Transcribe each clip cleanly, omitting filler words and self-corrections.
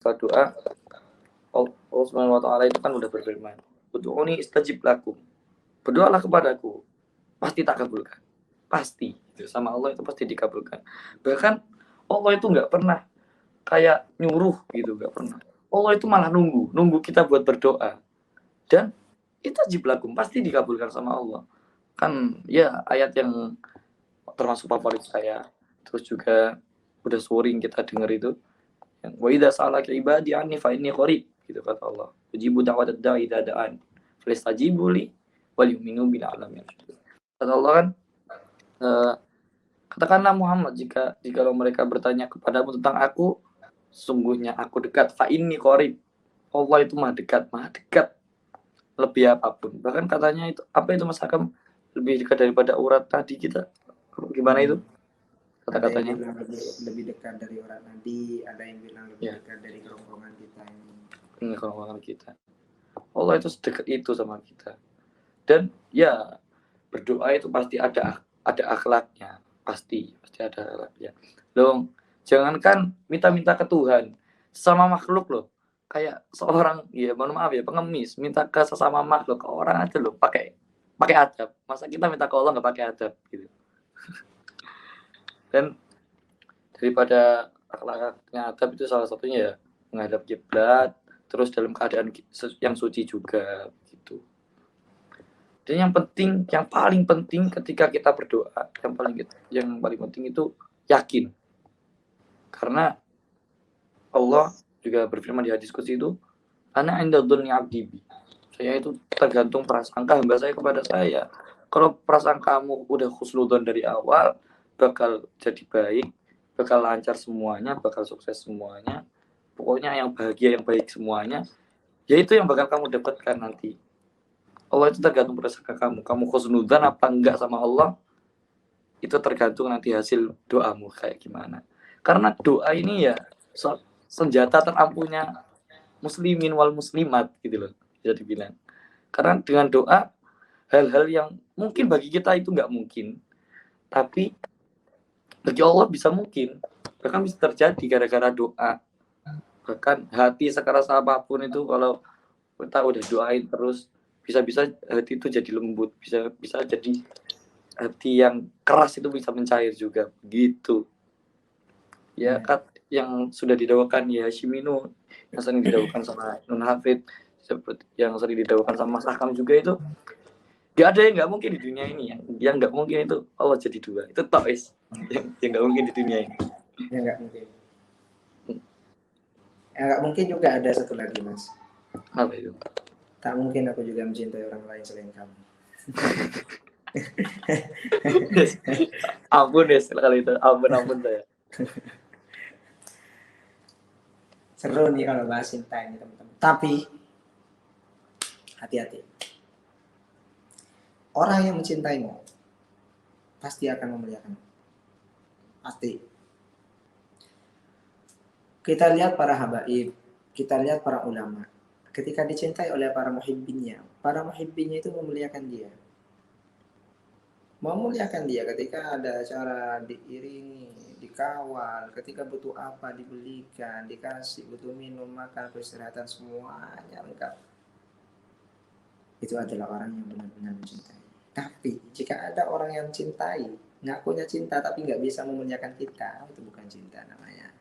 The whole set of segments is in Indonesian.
doa, Allah Subhanahu wa taala itu kan udah berfirman, "Ud'uni istajib lakum." Berdoalah kepadaku, pasti tak kabulkan. Pasti. Sama Allah itu pasti dikabulkan. Bahkan Allah itu nggak pernah kayak nyuruh gitu, nggak pernah. Allah itu malah nunggu kita buat berdoa. Dan istajib lakum pasti dikabulkan sama Allah. Kan ya ayat yang termasuk favorit saya. Terus juga udah sering kita dengar itu. Wa idza sa'alaka ibadi anni fa inni qarib gitu kata Allah. Ujibu da'watad da'i idza da'an. Fastajibu li wal yu'minu bil alamin. Kata Allah kan, katakanlah Muhammad jika mereka bertanya kepadamu tentang aku, sungguhnya aku dekat. Fa inni qarib. Allah itu maha dekat lebih apapun. Bahkan katanya itu apa itu Mas Hakam, lebih dekat daripada urat tadi kita. Gimana itu kata-katanya? Ada yang bilang lebih dekat dari urat nadi, ada yang bilang lebih dekat dari kerongkongan kita ini. Kerongkongan kita. Allah itu sedekat itu sama kita. Dan ya berdoa itu pasti ada akhlaknya, pasti ada akhlaknya. Loh, jangankan minta ke Tuhan, sama makhluk loh. Kayak seorang ya mohon maaf ya pengemis minta ke sesama makhluk, ke orang aja loh pakai adab. Masa kita minta ke Allah nggak pakai adab gitu. Dan daripada akhlaknya adab itu salah satunya ya menghadap kiblat, terus dalam keadaan yang suci juga gitu. Dan yang paling penting ketika kita berdoa, yang paling penting itu yakin. Karena Allah juga berfirman di hadis qudsi itu, ana inda dzunni 'abdi bi. Saya itu tergantung prasangka hamba saya kepada saya. Kalau prasangkamu udah husnudzon dari awal, bakal jadi baik, bakal lancar semuanya, bakal sukses semuanya. Pokoknya yang bahagia, yang baik semuanya, ya itu yang bakal kamu dapatkan nanti. Allah itu tergantung prasangka kamu. Kamu husnudzan apa enggak sama Allah, itu tergantung nanti hasil doamu kayak gimana. Karena doa ini ya senjata terampuhnya muslimin wal muslimat gitu loh, bisa dibilang. Karena dengan doa hal-hal yang mungkin bagi kita itu nggak mungkin, tapi bagi Allah bisa mungkin, bahkan bisa terjadi gara-gara doa. Bahkan hati sekeras apapun itu kalau kita udah doain terus, bisa-bisa hati itu jadi lembut, bisa jadi hati yang keras itu bisa mencair juga gitu ya. Yang sudah didawakan ya Hashimino, yang sering didawakan sama Nun Hafid, seperti yang sering didawakan sama Mas Hakam juga, itu gak ada yang nggak mungkin di dunia ini. Yang nggak mungkin itu Allah jadi dua, itu tois yang nggak mungkin di dunia ini. Yang nggak mungkin. Yang nggak mungkin juga ada satu lagi Mas. Apa itu? Tak mungkin aku juga mencintai orang lain selain kamu. Ampun ya sekali itu, ampun saya. Seru nih kalau bahas cinta ini teman-teman. Tapi hati-hati. Orang yang mencintaimu pasti akan memuliakanmu. Pasti. Kita lihat para habaib, kita lihat para ulama. Ketika dicintai oleh para muhibbinnya itu memuliakan dia. Memuliakan dia ketika ada acara diiringi, dikawal, ketika butuh apa dibelikan, dikasih, butuh minum, makan, peristirahatan, semuanya lengkap. Itu adalah orang yang benar-benar mencintai. Tapi jika ada orang yang mencintai, ngakunya cinta tapi nggak bisa memuliakan kita, itu bukan cinta namanya.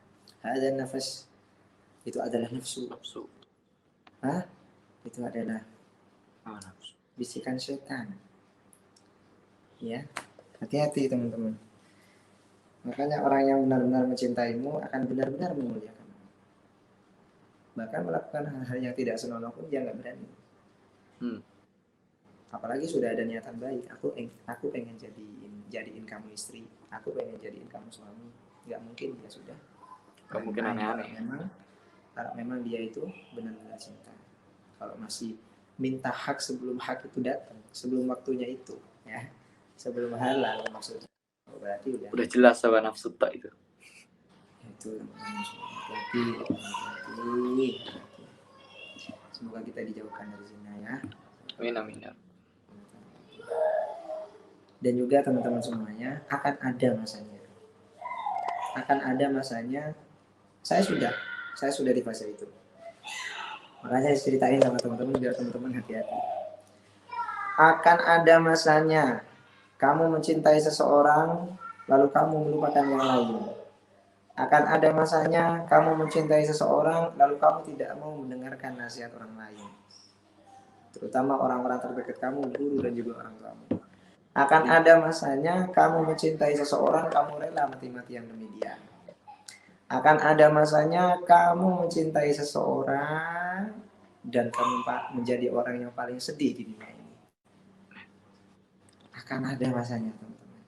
Ada nafas, itu adalah nafsu. Hah? Itu adalah bisikan setan. Ya, hati-hati teman-teman. Makanya orang yang benar-benar mencintaimu akan benar-benar memuliakanmu. Bahkan melakukan hal-hal yang tidak senonoh pun dia nggak berani. Apalagi sudah ada niatan baik. Aku pengen jadiin kamu istri. Aku pengen jadiin kamu suami. Nggak mungkin dia sudah. Nggak mungkin aneh-aneh. Kalau memang dia itu benar-benar cinta. Kalau masih minta hak sebelum hak itu datang, sebelum waktunya itu, ya. Sebelum halal maksudnya, berarti udah jelas sama nafsu tak itu. Itu hati. Semoga kita dijauhkan dari zina ya. Amin. Dan juga teman-teman semuanya akan ada masanya. Saya Saya sudah di fase itu. Makanya saya ceritain sama teman-teman biar teman-teman hati-hati. Akan ada masanya kamu mencintai seseorang lalu kamu melupakan yang lain. Akan ada masanya kamu mencintai seseorang lalu kamu tidak mau mendengarkan nasihat orang lain. Terutama orang-orang terdekat kamu, guru dan juga orang tuamu. Akan ada masanya kamu mencintai seseorang, kamu rela mati-matian demi dia. Akan ada masanya kamu mencintai seseorang dan kamu menjadi orang yang paling sedih di dunia ini. Akan ada masanya, teman-teman.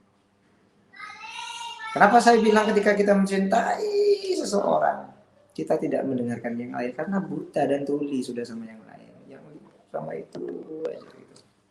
Kenapa saya bilang ketika kita mencintai seseorang, kita tidak mendengarkan yang lain? Karena buta dan tuli sudah sama yang lain. Yang sama itu aja.